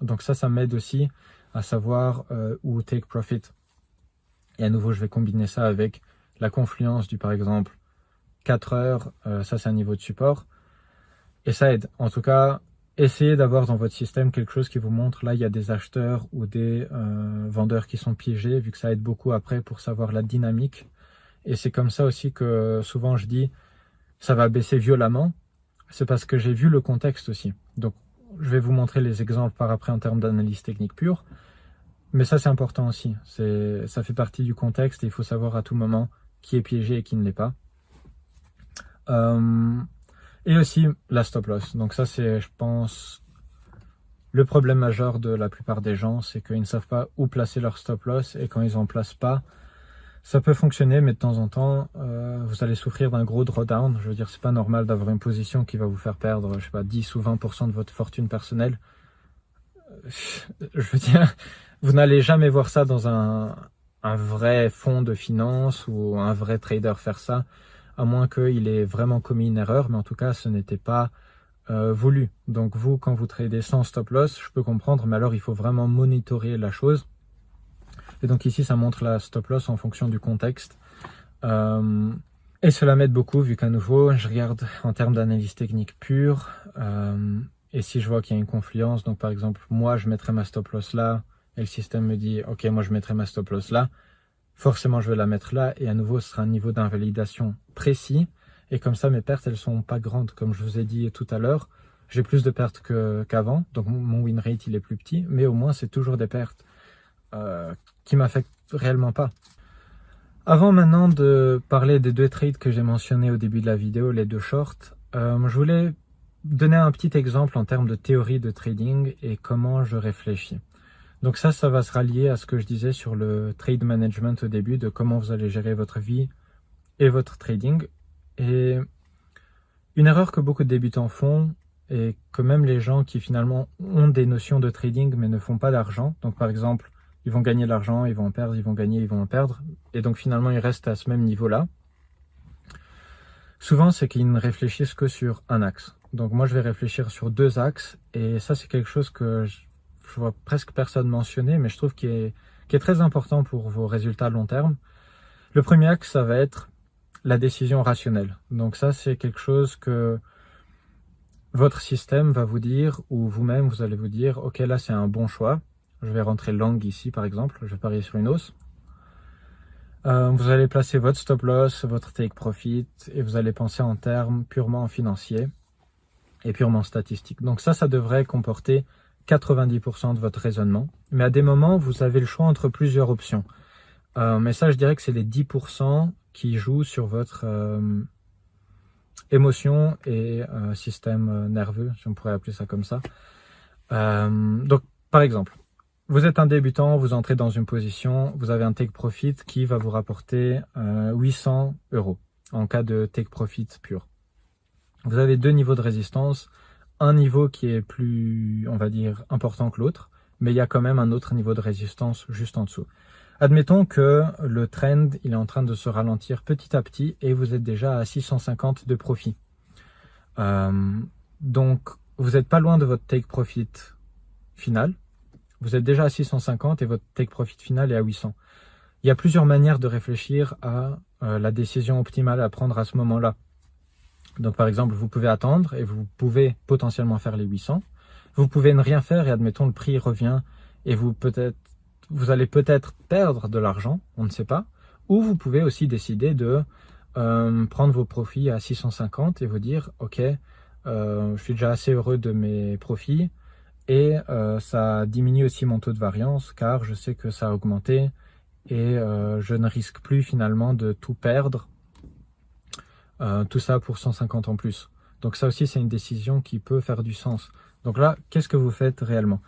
[SPEAKER 1] Donc ça m'aide aussi à savoir où take profit. Et à nouveau, je vais combiner ça avec la confluence du, par exemple, 4 heures. Ça, c'est un niveau de support. Et ça aide. En tout cas, essayez d'avoir dans votre système quelque chose qui vous montre, là, il y a des acheteurs ou des vendeurs qui sont piégés, vu que ça aide beaucoup après pour savoir la dynamique. Et c'est comme ça aussi que souvent je dis, ça va baisser violemment. C'est parce que j'ai vu le contexte aussi. Donc, je vais vous montrer les exemples par après en termes d'analyse technique pure. Mais ça, c'est important aussi. Ça fait partie du contexte et il faut savoir à tout moment qui est piégé et qui ne l'est pas. Et aussi la stop loss. Donc ça, c'est, je pense, le problème majeur de la plupart des gens, c'est qu'ils ne savent pas où placer leur stop loss et quand ils en placent pas, ça peut fonctionner, mais de temps en temps, vous allez souffrir d'un gros drawdown. Je veux dire, c'est pas normal d'avoir une position qui va vous faire perdre, je sais pas, 10 ou 20% de votre fortune personnelle. Je veux dire, vous n'allez jamais voir ça dans un vrai fonds de finance ou un vrai trader faire ça, à moins qu'il ait vraiment commis une erreur, mais en tout cas, ce n'était pas voulu. Donc vous, quand vous tradez sans stop loss, je peux comprendre, mais alors il faut vraiment monitorer la chose. Et donc ici, ça montre la stop loss en fonction du contexte. Et cela m'aide beaucoup, vu qu'à nouveau, je regarde en termes d'analyse technique pure. Et si je vois qu'il y a une confluence, donc par exemple, moi, je mettrai ma stop loss là, et le système me dit, ok, moi, je mettrai ma stop loss là, forcément, je vais la mettre là, et à nouveau, ce sera un niveau d'invalidation précis. Et comme ça, mes pertes, elles sont pas grandes. Comme je vous ai dit tout à l'heure, j'ai plus de pertes qu'avant, donc mon win rate, il est plus petit, mais au moins, c'est toujours des pertes qui m'affectent réellement pas. Avant maintenant de parler des 2 trades que j'ai mentionnés au début de la vidéo, les 2 shorts, je voulais donner un petit exemple en termes de théorie de trading et comment je réfléchis. Donc ça va se rallier à ce que je disais sur le trade management au début, de comment vous allez gérer votre vie et votre trading. Et une erreur que beaucoup de débutants font, et que même les gens qui finalement ont des notions de trading mais ne font pas d'argent, donc par exemple, ils vont gagner de l'argent, ils vont en perdre, ils vont gagner, ils vont en perdre, et donc finalement ils restent à ce même niveau-là. Souvent, c'est qu'ils ne réfléchissent que sur un axe. Donc moi, je vais réfléchir sur 2 axes, et ça, c'est quelque chose que je vois presque personne mentionner, mais je trouve qui est très important pour vos résultats à long terme. Le premier axe, ça va être la décision rationnelle. Donc ça, c'est quelque chose que votre système va vous dire, ou vous-même, vous allez vous dire, ok, là, c'est un bon choix. Je vais rentrer long ici, par exemple. Je vais parier sur une hausse. Vous allez placer votre stop loss, votre take profit, et vous allez penser en termes purement financiers et purement statistiques. Donc ça devrait comporter 90% de votre raisonnement. Mais à des moments, vous avez le choix entre plusieurs options. Mais ça, je dirais que c'est les 10% qui jouent sur votre émotion et système nerveux, si on pourrait appeler ça comme ça. Donc, par exemple, vous êtes un débutant, vous entrez dans une position, vous avez un take profit qui va vous rapporter 800 € en cas de take profit pur. Vous avez 2 niveaux de résistance, un niveau qui est plus, on va dire, important que l'autre, mais il y a quand même un autre niveau de résistance juste en dessous. Admettons que le trend, il est en train de se ralentir petit à petit et vous êtes déjà à 650 de profit. Donc, vous n'êtes pas loin de votre take profit final. Vous êtes déjà à 650 et votre take profit final est à 800. Il y a plusieurs manières de réfléchir à la décision optimale à prendre à ce moment-là. Donc par exemple, vous pouvez attendre et vous pouvez potentiellement faire les 800. Vous pouvez ne rien faire et admettons le prix revient et vous allez peut-être perdre de l'argent, on ne sait pas. Ou vous pouvez aussi décider de prendre vos profits à 650 et vous dire ok, je suis déjà assez heureux de mes profits. Et ça diminue aussi mon taux de variance car je sais que ça a augmenté et je ne risque plus finalement de tout perdre. Tout ça pour 150 en plus. Donc ça aussi, c'est une décision qui peut faire du sens. Donc là, qu'est-ce que vous faites réellement?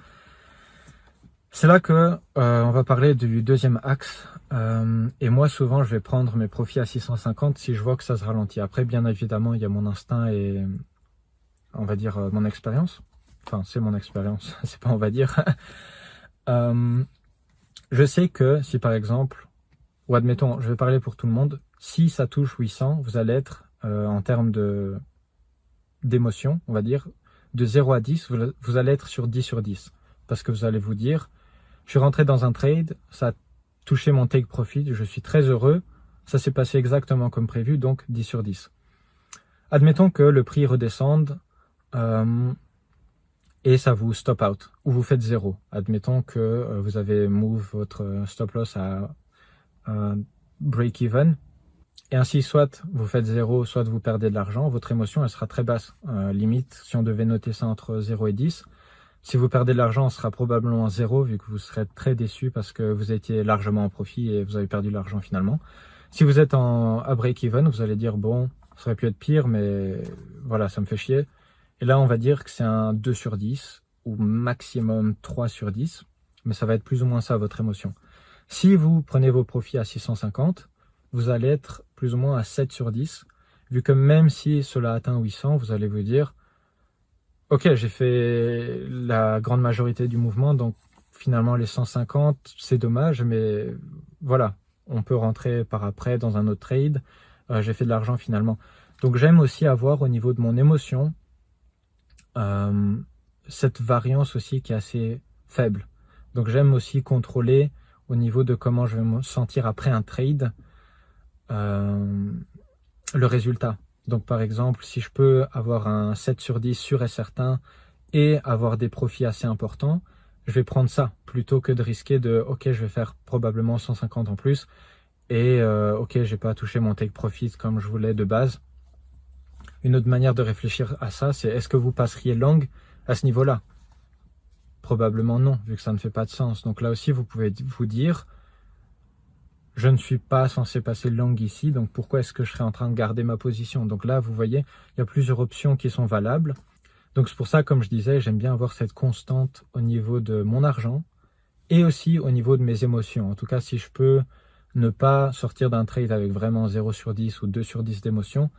[SPEAKER 1] C'est là que on va parler du deuxième axe. Et moi, souvent, je vais prendre mes profits à 650 si je vois que ça se ralentit. Après, bien évidemment, il y a mon instinct et on va dire, mon expérience. Enfin, c'est mon expérience, c'est pas on va dire. Je sais que si par exemple, ou admettons, je vais parler pour tout le monde, si ça touche 800, vous allez être, en termes d'émotion, on va dire, de 0 à 10, vous allez être sur 10 sur 10. Parce que vous allez vous dire, je suis rentré dans un trade, ça a touché mon take profit, je suis très heureux, ça s'est passé exactement comme prévu, donc 10 sur 10. Admettons que le prix redescende et ça vous stop out, ou vous faites 0. Admettons que vous avez move votre stop loss à break even, et ainsi soit vous faites 0, soit vous perdez de l'argent, votre émotion elle sera très basse. Limite, si on devait noter ça entre 0 et 10, si vous perdez de l'argent, ce sera probablement 0 vu que vous serez très déçu parce que vous étiez largement en profit et vous avez perdu de l'argent finalement. Si vous êtes à break-even, vous allez dire bon, ça aurait pu être pire, mais voilà, ça me fait chier. Et là, on va dire que c'est un 2 sur 10 ou maximum 3 sur 10, mais ça va être plus ou moins ça votre émotion. Si vous prenez vos profits à 650, vous allez être plus ou moins à 7 sur 10, vu que même si cela atteint 800, vous allez vous dire ok, j'ai fait la grande majorité du mouvement, donc finalement les 150, c'est dommage, mais voilà, on peut rentrer par après dans un autre trade, j'ai fait de l'argent finalement. Donc j'aime aussi avoir au niveau de mon émotion, cette variance aussi qui est assez faible. Donc j'aime aussi contrôler au niveau de comment je vais me sentir après un trade, le résultat. Donc par exemple, si je peux avoir un 7 sur 10 sûr et certain et avoir des profits assez importants, je vais prendre ça plutôt que de risquer de ok, je vais faire probablement 150 en plus et ok, j'ai pas touché mon take profit comme je voulais de base. Une autre manière de réfléchir à ça, c'est est-ce que vous passeriez long à ce niveau-là? Probablement non, vu que ça ne fait pas de sens. Donc là aussi, vous pouvez vous dire je ne suis pas censé passer long ici, donc pourquoi est-ce que je serais en train de garder ma position? Donc là, vous voyez, il y a plusieurs options qui sont valables. Donc c'est pour ça, comme je disais, j'aime bien avoir cette constante au niveau de mon argent et aussi au niveau de mes émotions. En tout cas, si je peux ne pas sortir d'un trade avec vraiment 0 sur 10 ou 2 sur 10 d'émotions,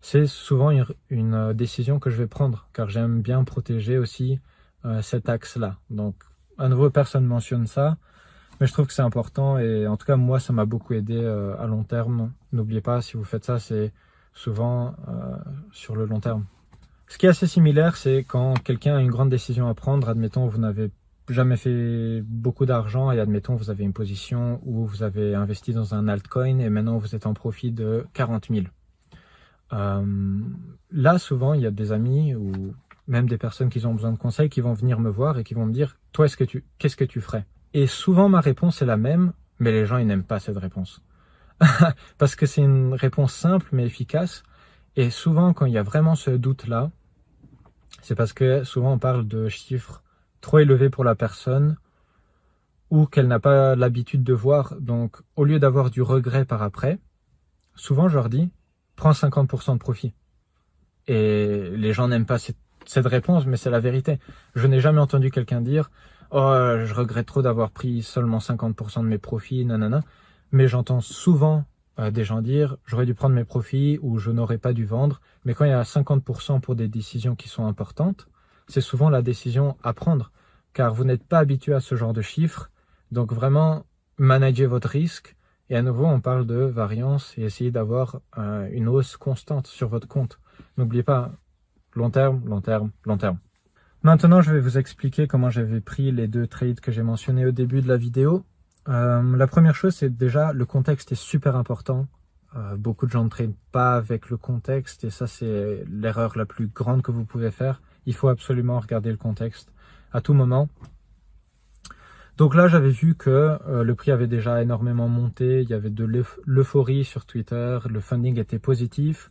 [SPEAKER 1] c'est souvent une décision que je vais prendre, car j'aime bien protéger aussi cet axe-là. Donc, à nouveau, personne ne mentionne ça, mais je trouve que c'est important et en tout cas, moi, ça m'a beaucoup aidé à long terme. N'oubliez pas, si vous faites ça, c'est souvent sur le long terme. Ce qui est assez similaire, c'est quand quelqu'un a une grande décision à prendre, admettons, vous n'avez jamais fait beaucoup d'argent et admettons, vous avez une position où vous avez investi dans un altcoin et maintenant, vous êtes en profit de 40 000. Là, souvent, il y a des amis ou même des personnes qui ont besoin de conseils qui vont venir me voir et qui vont me dire « Toi, qu'est-ce que tu ferais ?» Et souvent, ma réponse est la même, mais les gens, ils n'aiment pas cette réponse. Parce que c'est une réponse simple, mais efficace. Et souvent, quand il y a vraiment ce doute-là, c'est parce que souvent, on parle de chiffres trop élevés pour la personne ou qu'elle n'a pas l'habitude de voir. Donc, au lieu d'avoir du regret par après, souvent, je leur dis « Prends 50% de profit ». Et les gens n'aiment pas cette réponse, mais c'est la vérité. Je n'ai jamais entendu quelqu'un dire « Oh, je regrette trop d'avoir pris seulement 50% de mes profits, nanana ». Mais j'entends souvent des gens dire « J'aurais dû prendre mes profits » ou « Je n'aurais pas dû vendre ». Mais quand il y a 50% pour des décisions qui sont importantes, c'est souvent la décision à prendre. Car vous n'êtes pas habitué à ce genre de chiffres. Donc vraiment, managez votre risque. Et à nouveau, on parle de variance et essayez d'avoir une hausse constante sur votre compte. N'oubliez pas, long terme, long terme, long terme. Maintenant, je vais vous expliquer comment j'avais pris les deux trades que j'ai mentionnés au début de la vidéo. La première chose, c'est déjà le contexte est super important. Beaucoup de gens ne tradent pas avec le contexte et ça, c'est l'erreur la plus grande que vous pouvez faire. Il faut absolument regarder le contexte à tout moment. Donc là, j'avais vu que le prix avait déjà énormément monté, il y avait de l'euphorie sur Twitter, le funding était positif.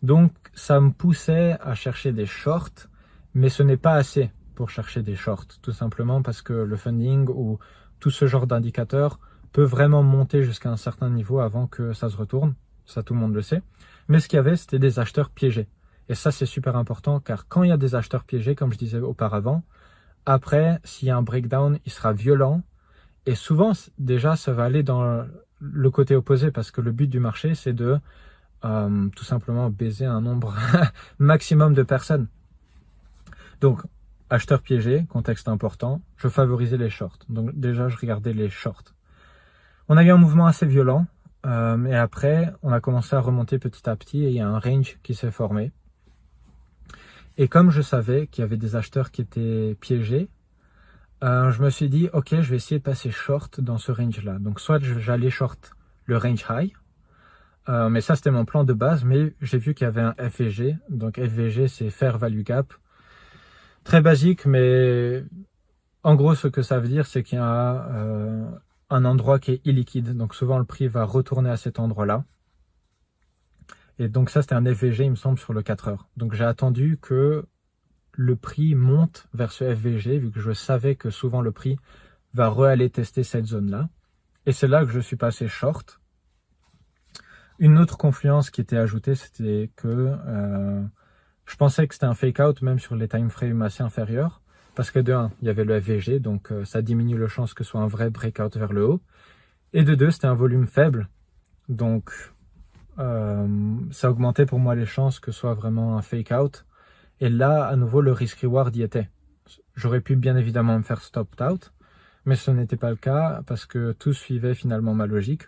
[SPEAKER 1] Donc, ça me poussait à chercher des shorts, mais ce n'est pas assez pour chercher des shorts, tout simplement parce que le funding ou tout ce genre d'indicateur peut vraiment monter jusqu'à un certain niveau avant que ça se retourne, ça tout le monde le sait. Mais ce qu'il y avait, c'était des acheteurs piégés. Et ça, c'est super important, car quand il y a des acheteurs piégés, comme je disais auparavant, après, s'il y a un breakdown, il sera violent. Et souvent, déjà, ça va aller dans le côté opposé, parce que le but du marché, c'est de tout simplement baiser un nombre maximum de personnes. Donc, acheteur piégé, contexte important, je favorisais les shorts. Donc déjà, je regardais les shorts. On a eu un mouvement assez violent, et après, on a commencé à remonter petit à petit, et il y a un range qui s'est formé. Et comme je savais qu'il y avait des acheteurs qui étaient piégés, je me suis dit, ok, je vais essayer de passer short dans ce range-là. Donc soit j'allais short le range high, mais ça c'était mon plan de base, mais j'ai vu qu'il y avait un FVG. Donc FVG, c'est Fair Value Gap. Très basique, mais en gros, ce que ça veut dire, c'est qu'il y a un endroit qui est illiquide. Donc souvent, le prix va retourner à cet endroit-là. Et donc ça, c'était un FVG, il me semble, sur le 4 heures. Donc j'ai attendu que le prix monte vers ce FVG, vu que je savais que souvent le prix va re-aller tester cette zone-là. Et c'est là que je suis passé short. Une autre confluence qui était ajoutée, c'était que je pensais que c'était un fake-out, même sur les time frames assez inférieurs. Parce que de 1, il y avait le FVG, donc ça diminue la chance que ce soit un vrai breakout vers le haut. Et de 2, c'était un volume faible. Donc ça augmentait pour moi les chances que ce soit vraiment un fake-out. Et là, à nouveau, le risk-reward y était. J'aurais pu bien évidemment me faire stop out, mais ce n'était pas le cas parce que tout suivait finalement ma logique.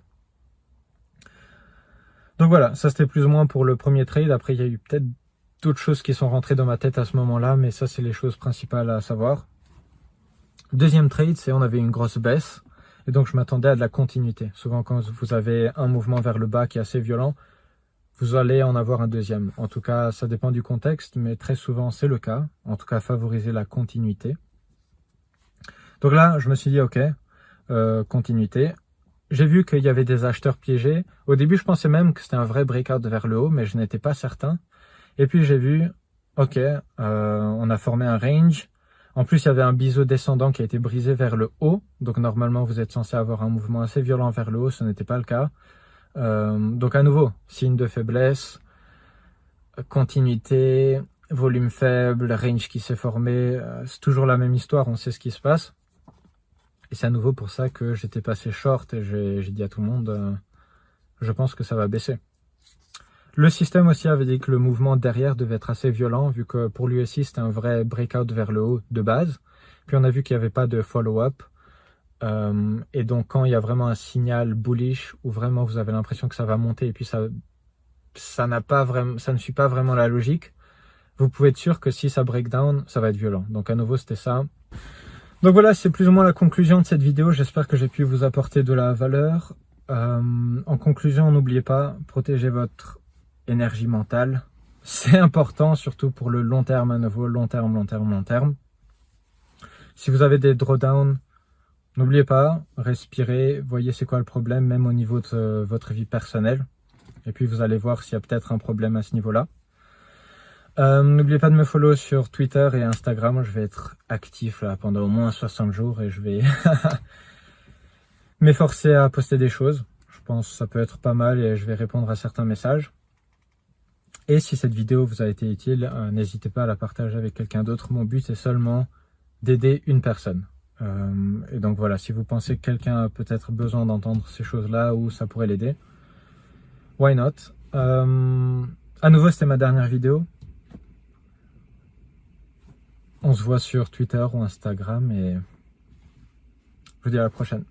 [SPEAKER 1] Donc voilà, ça c'était plus ou moins pour le premier trade. Après, il y a eu peut-être d'autres choses qui sont rentrées dans ma tête à ce moment-là, mais ça c'est les choses principales à savoir. Deuxième trade, c'est on avait une grosse baisse, et donc je m'attendais à de la continuité. Souvent quand vous avez un mouvement vers le bas qui est assez violent, vous allez en avoir un deuxième. En tout cas, ça dépend du contexte, mais très souvent c'est le cas. En tout cas, favoriser la continuité. Donc là, je me suis dit, ok, continuité. J'ai vu qu'il y avait des acheteurs piégés. Au début, je pensais même que c'était un vrai breakout vers le haut, mais je n'étais pas certain. Et puis j'ai vu, ok, on a formé un range. En plus, il y avait un biseau descendant qui a été brisé vers le haut. Donc normalement, vous êtes censé avoir un mouvement assez violent vers le haut. Ce n'était pas le cas. Donc à nouveau, signe de faiblesse, continuité, volume faible, range qui s'est formé. C'est toujours la même histoire, on sait ce qui se passe. Et c'est à nouveau pour ça que j'étais passé short et j'ai dit à tout le monde, je pense que ça va baisser. Le système aussi avait dit que le mouvement derrière devait être assez violent, vu que pour lui aussi c'était un vrai breakout vers le haut de base. Puis on a vu qu'il n'y avait pas de follow-up. Et donc quand il y a vraiment un signal bullish, où vraiment vous avez l'impression que ça va monter et puis ça ne suit pas vraiment la logique, vous pouvez être sûr que si ça break down, ça va être violent. Donc à nouveau c'était ça. Donc voilà, c'est plus ou moins la conclusion de cette vidéo. J'espère que j'ai pu vous apporter de la valeur. En conclusion, n'oubliez pas, protégez votre énergie mentale. C'est important, surtout pour le long terme à nouveau, long terme. Si vous avez des drawdowns, n'oubliez pas, respirez, voyez c'est quoi le problème, même au niveau de votre vie personnelle. Et puis vous allez voir s'il y a peut-être un problème à ce niveau-là. N'oubliez pas de me follow sur Twitter et Instagram. Je vais être actif là pendant au moins 60 jours et je vais m'efforcer à poster des choses. Je pense que ça peut être pas mal et je vais répondre à certains messages. Et si cette vidéo vous a été utile, n'hésitez pas à la partager avec quelqu'un d'autre. Mon but est seulement d'aider une personne. Et donc voilà, si vous pensez que quelqu'un a peut-être besoin d'entendre ces choses-là ou ça pourrait l'aider, why not? À nouveau, c'était ma dernière vidéo. On se voit sur Twitter ou Instagram et je vous dis à la prochaine.